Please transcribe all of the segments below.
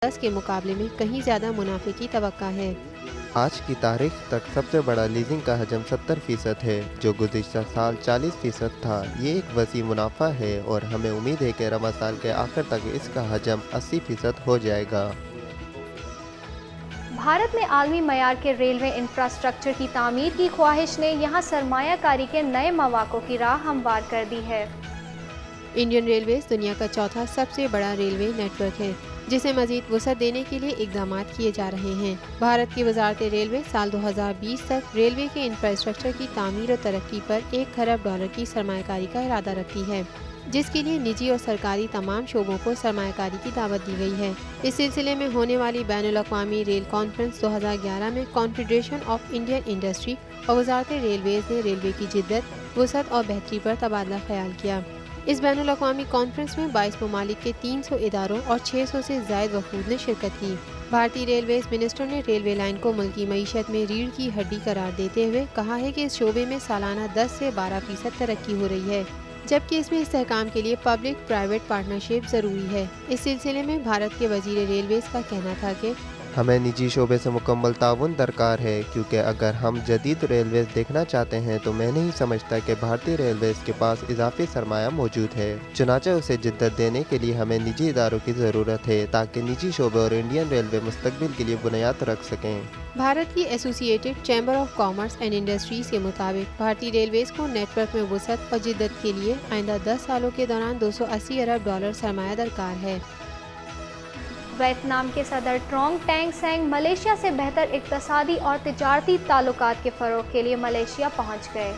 2010 के मुकाबले में कहीं ज़्यादा मुनाफे की तवक्का है। आज की तारीख तक सबसे बड़ा लीजिंग का हजम 70% है, जो गुज़िश्ता साल 40% था। ये एक वसी मुनाफा है और हमें उम्मीद है कि रमज़ान साल के आखिर तक इसका हजम 80% हो जाएगा। भारत में आलमी मयार के रेलवे इंफ्रास्ट्रक्चर की तामीर की ख्वाहिश ने यहाँ सरमायाकारी के नए मौक़ों की राह हमवार कर दी है। इंडियन रेलवेज दुनिया का चौथा सबसे बड़ा रेलवे नेटवर्क है, जिसे मजीद वसअत देने के लिए इकदाम किए जा रहे हैं। भारत की वजारत रेलवे साल 2020 तक रेलवे के इंफ्रास्ट्रक्चर की तामीर और तरक्की पर $1 खरब की सरमायाकारी का इरादा रखती है, जिसके लिए निजी और सरकारी तमाम शोबों को सरमायाकारी की दावत दी गई है। इस सिलसिले में होने वाली बैनुल-अक़वामी रेल कॉन्फ्रेंस 2011 में कॉन्फेडरेशन ऑफ इंडियन इंडस्ट्री और वजारत रेलवेज ने रेलवे की जिद्दत, वसअत और बेहतरी पर तबादला ख्याल किया। इस बैनुल-अक़वामी कॉन्फ्रेंस में 22 ममालिक के 300 इदारों और 600 से ज़ायद वफूद ने शिरकत की। भारतीय रेलवेज मिनिस्टर ने रेलवे लाइन को मुल्की मईशत में रीढ़ की हड्डी करार देते हुए कहा है कि इस शोबे में सालाना 10 से 12% तरक्की हो रही है, जबकि इसमें इस्तेहकाम के लिए पब्लिक प्राइवेट पार्टनरशिप ज़रूरी है। इस सिलसिले में भारत के वज़ीर रेलवेज का कहना था कि हमें निजी शोबे से मुकम्मल ताउन दरकार है, क्योंकि अगर हम जदीद रेलवेज देखना चाहते हैं तो मैं नहीं समझता कि भारतीय रेलवेज के पास इजाफी सरमाया मौजूद है। चुनांचे उसे जिद्दत देने के लिए हमें निजी इदारों की ज़रूरत है, ताकि निजी शोबे और इंडियन रेलवे मुस्तकबिल के लिए बुनियाद रख सकें। भारत की associated chamber of commerce and industries के मुताबिक भारतीय रेलवेज को नेटवर्क में वसअत और जिद्दत के लिए आइंदा 10 सालों के दौरान $280 अरब सरमाया दरकार है। वियतनाम के सदर ट्रॉन्ग टैंग सैंग मलेशिया से बेहतर इक़्तिसादी और तिजारती ताल्लुकात के फ़रोग़ के लिए मलेशिया पहुँच गए।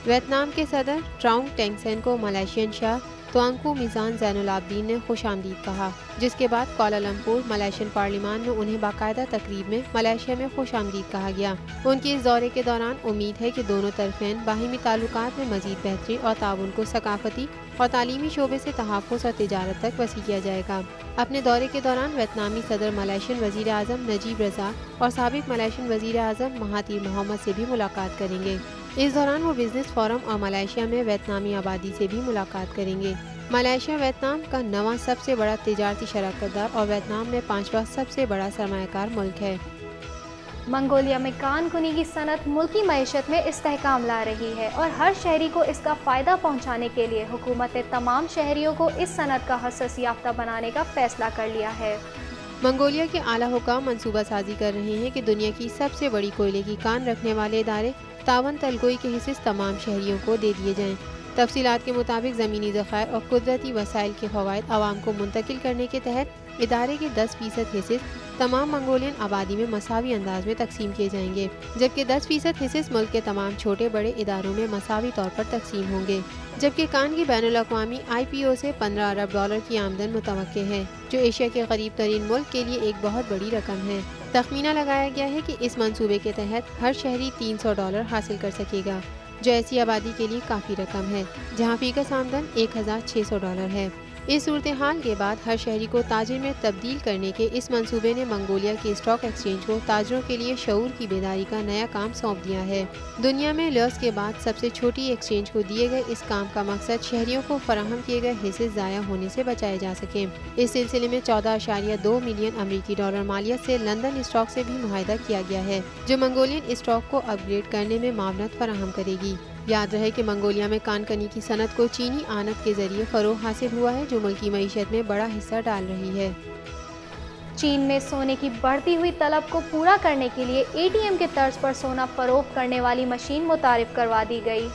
वियतनाम के सदर ट्राउंग टेंग सेन को मलेशियन शाह तुआंकू मीज़ान ज़ैनुल आबदीन ने खुशामदीद कहा, जिसके बाद कुआलालंपुर मलेशियन पार्लिमान में उन्हें बाकायदा तकरीब में मलेशिया में खुशामदीद कहा गया। उनके इस दौरे के दौरान उम्मीद है कि दोनों तरफ़ें बाहिमी ताल्लुकात में मज़ीद बेहतरी और ताउन को सकाफ़ती और तालीमी शोबे से तहफ़्फ़ुज़ और तिजारत तक वसी किया जाएगा। अपने दौरे के दौरान वियतनामी सदर मलेशियन वज़ीर आज़म नजीब रज़ाक और साबिक़ मलेशियन वज़ीर आज़म महातिर मोहम्मद से भी मुलाकात करेंगे। इस दौरान वो बिज़नेस फोरम और मलेशिया में वियतनामी आबादी से भी मुलाकात करेंगे। मलेशिया वियतनाम का 9वां सबसे बड़ा तिजारती शराकतदार और वियतनाम में 5वां सबसे बड़ा सरमायाकार मुल्क है। मंगोलिया में कान कुनी की सनत मुल्की मईशत में इस्तेहकाम ला रही है और हर शहरी को इसका फ़ायदा पहुँचाने के लिए हुकूमत ने तमाम शहरियों को इस सनत का हसस याफ्ता बनाने का फ़ैसला कर लिया है। मंगोलिया के आला हुकाम मंसूबा साजी कर रहे हैं कि दुनिया की सबसे बड़ी कोयले की कान रखने वाले इदारे तावन तलगोई के हिस्से तमाम शहरियों को दे दिए जाएं। तफसीलात के मुताबिक ज़मीनी ज़खायर और कुदरती वसाइल के फ़वाइद आवाम को मुंतकिल करने के तहत इदारे के 10% हिस्से तमाम मंगोलियन आबादी में मसावी अंदाज में तकसीम किए जाएंगे, जबकि 10% हिस्से मुल्क के तमाम छोटे बड़े इदारों में मसावी तौर पर तकसीम होंगे। जबकि कान की बैनुल-अक़वामी IPO से $15 अरब की आमदन मुतवक्के है, जो एशिया के करीब तरीन मुल्क के लिए एक बहुत बड़ी रकम है। तखमीना लगाया गया है कि इस मंसूबे के तहत हर शहरी $300 हासिल कर सकेगा, जो ऐसी आबादी के लिए काफ़ी रकम है जहाँ फ़ीकस आमदन $1600 है। इस सूरत हाल के बाद हर शहरी को ताजिर में तब्दील करने के इस मंसूबे ने मंगोलिया के स्टॉक एक्सचेंज को ताजरों के लिए शऊर की बेदारी का नया काम सौंप दिया है। दुनिया में लॉस के बाद सबसे छोटी एक्सचेंज को दिए गए इस काम का मकसद शहरियों को फराहम किए गए हिस्से ज़ाया होने से बचाए जा सकें। इस सिलसिले में $14.2 मिलियन अमरीकी डॉलर मालियत से लंदन स्टॉक से भी मुआहदा किया गया है, जो मंगोलियन स्टॉक को अपग्रेड करने में मावनत फराहम करेगी। याद रहे कि मंगोलिया में कानकनी की सनत को चीनी आनत के जरिए फ़रोग़ हासिल हुआ है, जो मुल्की मईशत में बड़ा हिस्सा डाल रही है। चीन में सोने की बढ़ती हुई तलब को पूरा करने के लिए ATM के तर्ज पर सोना फ़रोख्त करने वाली मशीन मुतारिफ करवा दी गई।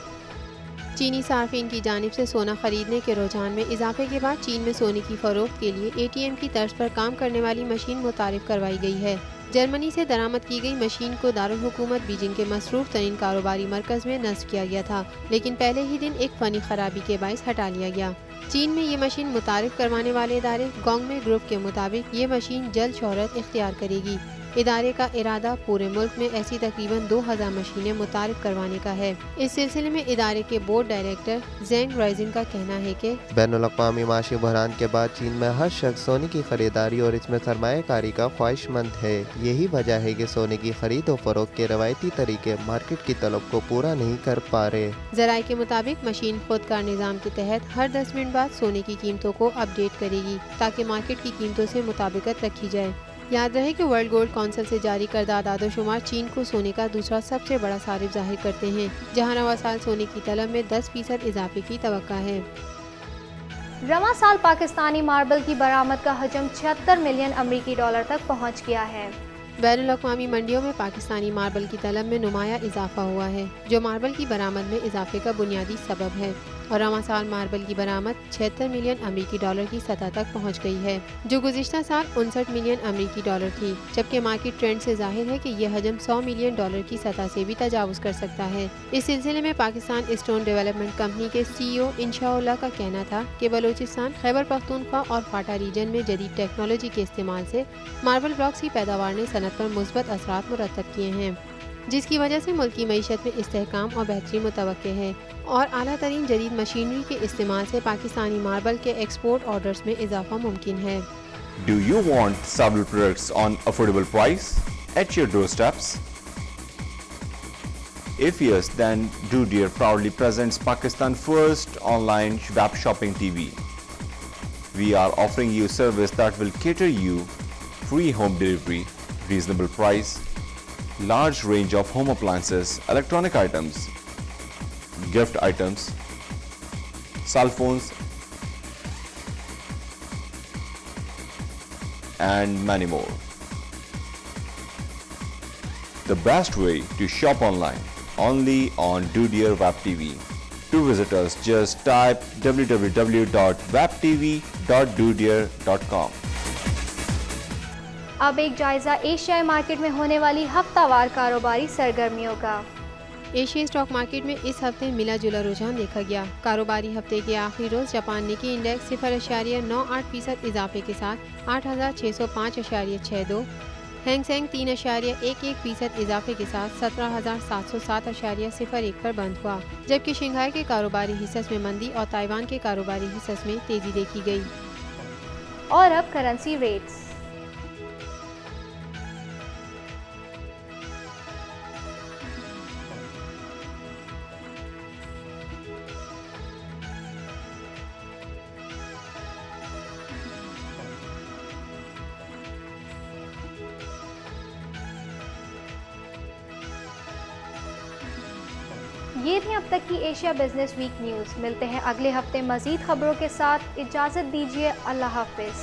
चीनी सार्फिन की जानिब से सोना खरीदने के रुझान में इजाफे के बाद चीन में सोने की फ़रोख्त के लिए ATM की तर्ज पर काम करने वाली मशीन मुतारिफ करवाई गई है। जर्मनी से दरामद की गई मशीन को दारुल हुकूमत बीजिंग के मसरूफ़ तरीन कारोबारी मरकज़ में नस्ब किया गया था, लेकिन पहले ही दिन एक फ़नी खराबी के बाइस हटा लिया गया। चीन में ये मशीन मुतारिफ करवाने वाले इदारे गोंगमे ग्रुप के मुताबिक ये मशीन जल्द शोहरत इख्तियार करेगी। ادارے کا ارادہ پورے ملک میں ایسی تقریباً 2000 مشینیں متعارف کروانے کا ہے۔ اس سلسلے میں ادارے کے بورڈ ڈائریکٹر زینگ رائزن کا کہنا ہے کہ بین الاقوامی معاشی بحران کے بعد چین میں ہر شخص سونے کی خریداری اور اس میں سرمایہ کاری کا خواہش مند ہے۔ یہی وجہ ہے کہ سونے کی خرید و فروخت کے روایتی طریقے مارکیٹ کی طلب کو پورا نہیں کر پا رہے۔ ذرائع کے مطابق مشین خود کار نظام کے تحت ہر 10 منٹ بعد سونے کی قیمتوں کو اپ ڈیٹ کرے گی تاکہ مارکیٹ کی قیمتوں سے مطابقت رکھی جائے۔ یاد رہے کہ ورلڈ گولڈ کونسل سے جاری کردہ اعداد و شمار چین کو سونے کا دوسرا سب سے بڑا صارف ظاہر کرتے ہیں، جہاں رواں سال سونے کی طلب میں 10% اضافے کی توقع ہے۔ رواں سال پاکستانی ماربل کی برآمد کا حجم 76 ملین امریکی ڈالر تک پہنچ گیا ہے۔ بین الاقوامی منڈیوں میں پاکستانی ماربل کی طلب میں نمایاں اضافہ ہوا ہے، جو ماربل کی برآمد میں اضافے کا بنیادی سبب ہے، اور رواں سال ماربل کی برآمد 76 ملین امریکی ڈالر کی سطح تک پہنچ گئی ہے، جو گزشتہ سال 59 ملین امریکی ڈالر تھی، جبکہ مارکیٹ ٹرینڈ سے ظاہر ہے کہ یہ حجم 100 ملین ڈالر کی سطح سے بھی تجاوز کر سکتا ہے۔ اس سلسلے میں پاکستان اسٹون ڈیولپمنٹ کمپنی کے CEO انشاءاللہ کا کہنا تھا کہ بلوچستان، خیبر پختونخوا اور فاٹا ریجن میں جدید ٹیکنالوجی کے استعمال سے ماربل بلاکس کی پیداوار نے صنعت پر مثبت اثرات مرتب کیے ہیں، جس کی وجہ سے ملکی معیشت میں استحکام اور بہتری متوقع ہے، اور اعلیٰ ترین جدید مشینری کے استعمال سے پاکستانی ماربل کے ایکسپورٹ آرڈرز میں اضافہ ممکن ہے۔ Do you want several products on affordable price at your doorsteps? If yes, then Doodier proudly presents Pakistan's first online web shopping TV. We are offering you service that will cater you free home delivery, reasonable price, large range of home appliances, electronic items, gift items, cell phones, and many more. The best way to shop online, only on Doodier Web TV. To visit us, just type www.webtv.doodier.com. اب ایک جائزہ ایشیائی market میں ہونے والی ہفتہ وار کاروباری سرگرمیوں کا۔ ایشیائی اسٹاک مارکیٹ میں اس ہفتے ملا جلا رجحان دیکھا گیا۔ کاروباری ہفتے کے آخری روز جاپان نکی انڈیکس 0.98% اضافے کے ساتھ 8605.62، ہینگ سینگ 3.11% اضافے کے ساتھ 17,707.01 پر بند ہوا، جبکہ شنگھائی کے کاروباری حصص میں مندی اور تائیوان کے کاروباری حصص میں تیزی دیکھی گئی۔ اور اب کرنسی ریٹس۔ یہ تھی اب تک کی ایشیا بزنس ویک نیوز۔ ملتے ہیں اگلے ہفتے مزید خبروں کے ساتھ، اجازت دیجیے، اللہ حافظ۔